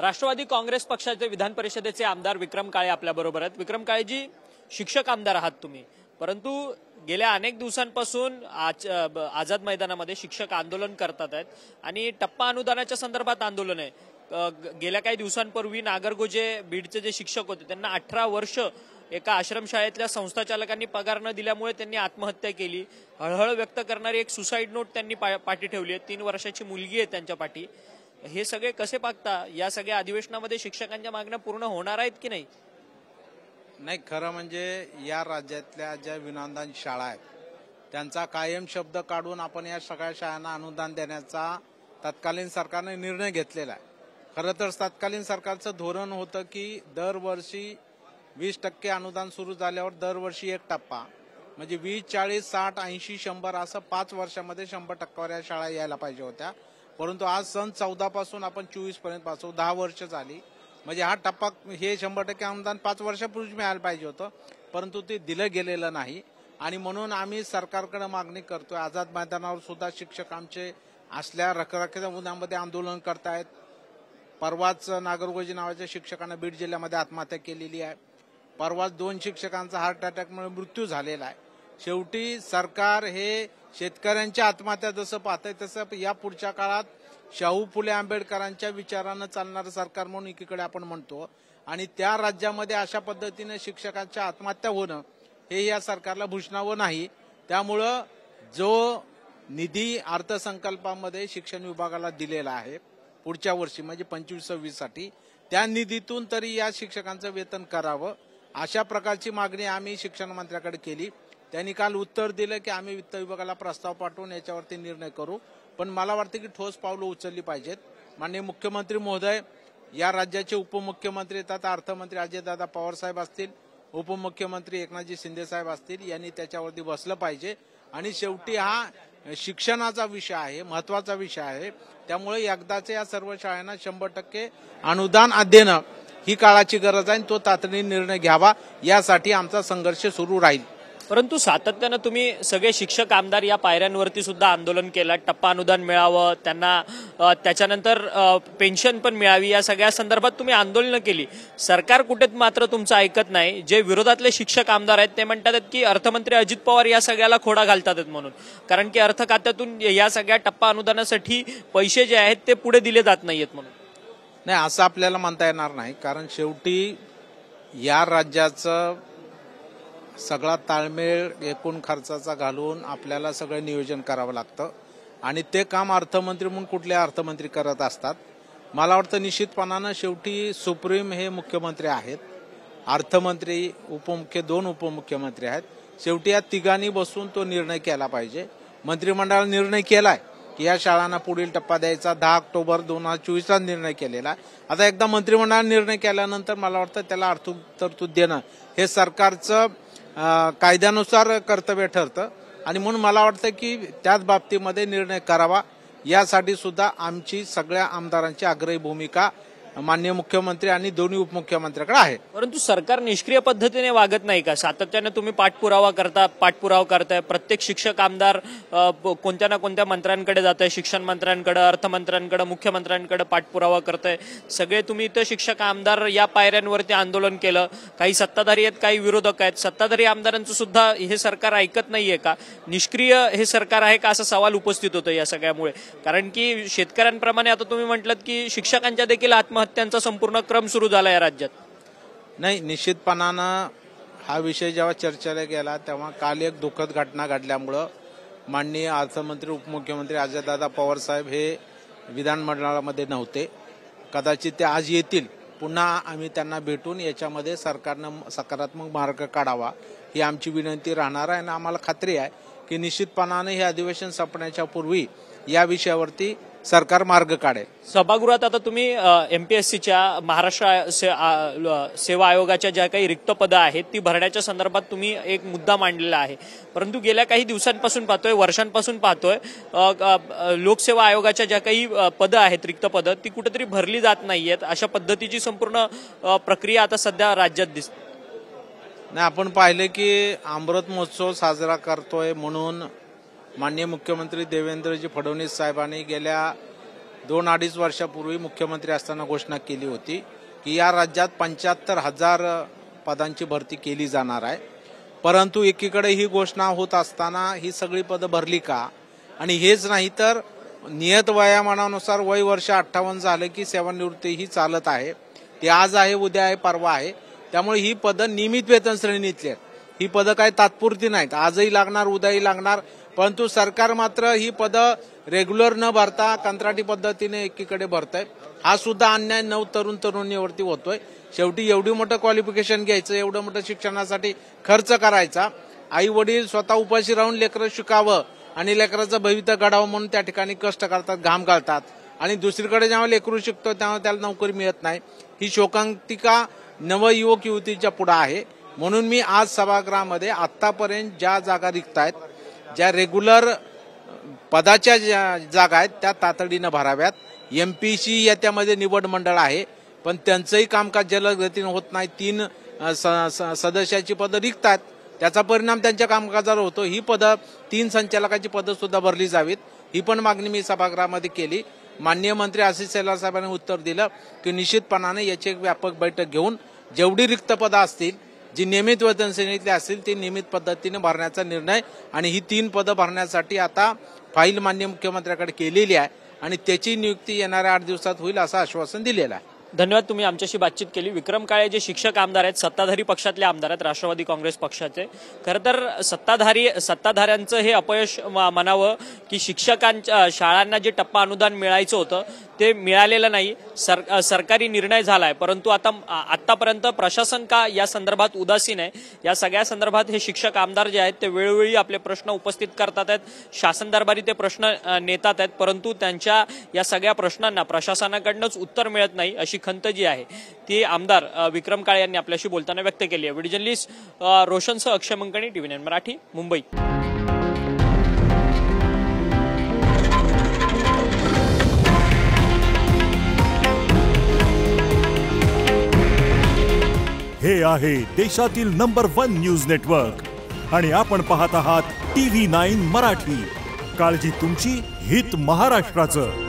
राष्ट्रवादी काँग्रेस पक्षाचे विधान परिषदेचे आमदार विक्रम काळे आपल्याबरोबर आहेत। विक्रम काळेजी, शिक्षक आमदार आहात तुम्ही, परंतु गेल्या अनेक दिवसांपासून आझाद मैदानामध्ये शिक्षक आंदोलन करतात आहेत आणि टप्पा अनुदानाच्या संदर्भात आंदोलन आहे। गेल्या काही दिवसांपूर्वी नागरगोजे बीडचे जे शिक्षक होते त्यांना 18 वर्ष एका आश्रमशाळेतल्या संस्थाचालकांनी पगार न दिल्यामुळे त्यांनी आत्महत्या केली। हळहळ व्यक्त करणारी एक सुसाईड नोट त्यांनी पाठी ठेवली आहे। 3 वर्षाची मुलगी आहे त्यांच्या पाठी। हे सगळे कसे पाहता? या सगळ्या अधिवेशनामध्ये शिक्षकांच्या मागण्या पूर्ण होणार आहेत की नाही? नाही, खरं म्हणजे या राज्यातल्या ज्या विनादान शाळा आहेत त्यांचा कायम शब्द काढून आपण या सगळ्या शाळांना अनुदान देण्याचा तत्कालीन सरकारने निर्णय घेतलेला आहे। खरं तर तत्कालीन सरकारचं धोरण होतं की दरवर्षी 20% अनुदान सुरू झाल्यावर दरवर्षी 1 टप्पा, म्हणजे 20, 40, 60, 80, 100 असं 5 वर्षामध्ये 100% या शाळा यायला पाहिजे होत्या। परंतु आज सन 14 पासून आपण 24 पर्यंत पाहतो, 10 वर्ष झाली, म्हणजे हा टप्पा हे 100% अनुदान 5 वर्षापूर्वी मिळायला पाहिजे होतं, परंतु ते दिलं गेलेलं नाही। आणि म्हणून आम्ही सरकारकडे मागणी करतोय। आझाद मैदानावर सुद्धा शिक्षक आमचे असल्या रखरखीच्या उन्हामध्ये आंदोलन करतायत। परवाच नागरगोजे नावाच्या शिक्षकांना बीड जिल्ह्यामध्ये आत्महत्या केलेली आहे। परवाच 2 शिक्षकांचा हार्ट अटॅकमुळे मृत्यू झालेला आहे। शेवटी सरकार हे शेतकऱ्यांच्या आत्महत्या जसं पाहतंय तसं या पुढच्या काळात शाहू फुले आंबेडकरांच्या विचारानं चालणारं सरकार म्हणून एकीकडे आपण म्हणतो, आणि त्या राज्यामध्ये अशा पद्धतीने शिक्षकांच्या आत्महत्या होणं हे या सरकारला भूषणावं नाही। त्यामुळं जो निधी अर्थसंकल्पामध्ये शिक्षण विभागाला दिलेला आहे पुढच्या वर्षी म्हणजे 25-26 साठी, त्या निधीतून तरी या शिक्षकांचं वेतन करावं, अशा प्रकारची मागणी आम्ही शिक्षण मंत्र्याकडे केली। त्यांनी काल उत्तर दिलं की आम्ही वित्त विभागाला प्रस्ताव पाठवून याच्यावरती निर्णय करू, पण मला वाटतं की ठोस पावलं उचलली पाहिजेत। माननीय मुख्यमंत्री महोदय, या राज्याचे उपमुख्यमंत्री तथा अर्थमंत्री अजयदादा पवार साहेब असतील, उपमुख्यमंत्री एकनाथजी शिंदे साहेब असतील, यांनी त्याच्यावरती बसलं पाहिजे। आणि शेवटी हा शिक्षणाचा विषय आहे, महत्वाचा विषय आहे, त्यामुळे एकदाच या सर्व शाळांना 100% अनुदान देणं ही काळाची गरज आहे, तो तातडीने निर्णय घ्यावा, यासाठी आमचा संघर्ष सुरू राहील। परंतु सातत्यानं तुम्ही सगळे शिक्षक आमदार या पायऱ्यांवरती सुद्धा आंदोलन केलं, टप्पा अनुदान मिळावं त्यांना, त्याच्यानंतर पेन्शन पण मिळावी, या सगळ्या संदर्भात तुम्ही आंदोलनं केली। सरकार कुठे मात्र तुमचं ऐकत नाही। जे विरोधातले शिक्षक आमदार आहेत ते म्हणतात की अर्थमंत्री अजित पवार या सगळ्याला खोडा घालतात म्हणून, कारण की अर्थ खात्यातून या सगळ्या टप्पा अनुदानासाठी पैसे जे आहेत ते पुढे दिले जात नाहीयेत म्हणून। नाही, असं आपल्याला म्हणता येणार नाही, कारण शेवटी या राज्याचं सगळा ताळमेळ एकूण खर्चाचा घालून आपल्याला सगळं नियोजन करावं लागतं, आणि ते काम अर्थमंत्री म्हणून कुठले अर्थमंत्री करत असतात। मला वाटतं निश्चितपणानं शेवटी सुप्रीम हे मुख्यमंत्री आहेत, अर्थमंत्री दोन उपमुख्यमंत्री आहेत। शेवटी या तिघांनी बसून तो निर्णय केला पाहिजे। मंत्रिमंडळाने निर्णय केलाय की या शाळांना पुढील टप्पा द्यायचा 10 ऑक्टोबर 2024 निर्णय केलेला आहे। आता एकदा मंत्रिमंडळाने निर्णय केल्यानंतर मला वाटतं त्याला आर्थिक तरतूद देणं हे सरकारचं कायद्यानुसार कर्तव्य ठरतं, आणि म्हणून मला वाटतं की त्याच बाबतीमध्ये निर्णय करावा, यासाठी सुद्धा आमची सगळ्या आमदारांची आग्रही भूमिका माननीय मुख्यमंत्री आणि दोन्ही उपमुख्यमंत्र्यांकडे आहे। परंतु सरकार निष्क्रिय पद्धतीने वागत नाही का? सातत्याने तुम्ही पाठपुरावा करताय। प्रत्येक शिक्षक आमदार कोणत्या ना कोणत्या मंत्र्यांकडे जात आहे, शिक्षण मंत्र्यांकडे, अर्थमंत्र्यांकडे, मुख्यमंत्र्यांकडे पाठपुरावा करताय। सगळे तुम्ही इथं शिक्षक आमदार या पायऱ्यांवरती आंदोलन केलं। काही सत्ताधारी आहेत, काही विरोधक आहेत। सत्ताधारी आमदारांचं सुद्धा हे सरकार ऐकत नाहीये का? निष्क्रिय हे सरकार आहे का, असा सवाल उपस्थित होतो या सगळ्यामुळे। कारण की शेतकऱ्यांप्रमाणे आता तुम्ही म्हटलं की शिक्षकांच्या देखील आत्महत्यांचा संपूर्ण क्रम सुरू झाला या राज्यात। नाही, निश्चितपणानं हा विषय जेव्हा चर्चेला गेला तेव्हा काल एक दुःखद घटना घडल्यामुळं माननीय अर्थमंत्री उपमुख्यमंत्री अजयदादा पवार साहेब हे विधानमंडळामध्ये नव्हते। कदाचित ते आज येतील, पुन्हा आम्ही त्यांना भेटून याच्यामध्ये सरकारनं सकारात्मक मार्ग काढावा ही आमची विनंती राहणार आहे, आणि आम्हाला खात्री आहे की निश्चितपणाने हे अधिवेशन संपण्याच्या पूर्वी या विषयावरती सरकार मार्ग काढेल। सभागृहात आता तुम्ही MPSCच्या महाराष्ट्र सेवा आयोगाच्या ज्या काही रिक्त पदं आहेत ती भरण्याच्या संदर्भात तुम्ही एक मुद्दा मांडलेला आहे, परंतु गेल्या काही दिवसांपासून पाहतोय, वर्षांपासून पाहतोय लोकसेवा आयोगाच्या ज्या काही पदं आहेत, रिक्त पदं, ती कुठेतरी भरली जात नाहीयेत। अशा पद्धतीची संपूर्ण प्रक्रिया आता सध्या राज्यात दिसते। नाही, आपण पाहिले की अमृत महोत्सव साजरा करतोय म्हणून माननीय मुख्यमंत्री देवेंद्रजी फडणवीस साहेबांनी गेल्या 2-2.5 वर्षापूर्वी मुख्यमंत्री असताना घोषणा केली होती की या राज्यात 75,000 पदांची भरती केली जाणार आहे. परंतु एकीकडे ही घोषणा होत असताना ही सगळी पदं भरली का? आणि हेच नाही तर नियत वयामानानुसार वय वर्ष 58 झालं की सेवानिवृत्ती ही चालत आहे. ती आज आहे, उद्या आहे, परवा आहे. त्यामुळे ही पदं नियमित वेतन श्रेणीतली आहेत. ही पदं काही तात्पुरती नाहीत. आजही लागणार, उद्याही लागणार. परंतु सरकार मात्र ही पदं रेग्युलर न भरता कंत्राटी पद्धतीने एकीकडे भरतंय. हा सुद्धा अन्याय तरुण तरुणीवरती होतोय. शेवटी एवढी मोठं क्वालिफिकेशन घ्यायचं, एवढं मोठं शिक्षणासाठी खर्च करायचा, आई वडील स्वतः उपाशी राहून लेकरं शिकावं आणि लेकराचं भविष्य घडावं म्हणून त्या ठिकाणी कष्ट करतात, घाम घालतात. आणि दुसरीकडे जेव्हा लेकरू शिकतो तेव्हा त्याला नोकरी मिळत नाही. ही शोकांतिका नवयुवक युवतीच्या पुढे आहे. म्हणून मी आज सभागृहामध्ये आतापर्यंत ज्या जागा रिक्त आहेत, ज्या रेग्युलर पदाच्या जागा आहेत त्या तातडीनं भराव्यात. एमपीसी याच्यामध्ये निवड मंडळ आहे, पण त्यांचंही कामकाज जलद गतीनं होत नाही. 3 सदस्याची पदं रिक्त आहेत. त्याचा परिणाम त्यांच्या कामकाजावर होतो. ही पदं 3 संचालकाची पदं सुद्धा भरली जावीत, ही पण मागणी मी सभागृहामध्ये केली. माननीय मंत्री आशिष शेलार साहेबांनी उत्तर दिलं की निश्चितपणाने याची एक व्यापक बैठक घेऊन जेवढी रिक्त पदं असतील, जी नियमित वेतन श्रेणीतली असतील ती नियमित पद्धतीने भरण्याचा निर्णय, आणि ही 3 पदं भरण्यासाठी आता फाईल माननीय मुख्यमंत्र्याकडे केलेली आहे आणि त्याची नियुक्ती येणाऱ्या 8 दिवसात होईल असं आश्वासन दिलेलं आहे. धन्यवाद, तुम्ही आमच्याशी बातचीत केली. विक्रम काळे जे शिक्षक आमदार आहेत, सत्ताधारी पक्षातले आमदार आहेत, राष्ट्रवादी काँग्रेस पक्षाचे. खरं तर सत्ताधाऱ्यांचं हे अपयश म्हणावं की शिक्षकांच्या शाळांना जे टप्पा अनुदान मिळायचं होतं ते मिळालेलं नाही. सरकारी निर्णय झालाय, परंतु आतापर्यंत प्रशासन का या संदर्भात उदासीन आहे? या सगळ्या संदर्भात हे शिक्षक आमदार जे आहेत ते वेळोवेळी आपले प्रश्न उपस्थित करतात आहेत, शासन दरबारी ते प्रश्न नेतात आहेत, परंतु त्यांच्या या सगळ्या प्रश्नांना प्रशासनाकडनंच उत्तर मिळत नाही अशी खंत जी आहे ती आमदार विक्रम काळे यांनी आपल्याशी बोलताना व्यक्त केली आहे. व्हिडिओ जर्नलिस्ट रोशनसह अक्षय मंकणी, TV9 मराठी, मुंबई. हे आहे देशातील नंबर 1 न्यूज नेटवर्क आणि आपण पाहत आहात TV9 मराठी. काळजी तुमची, हित महाराष्ट्राचं.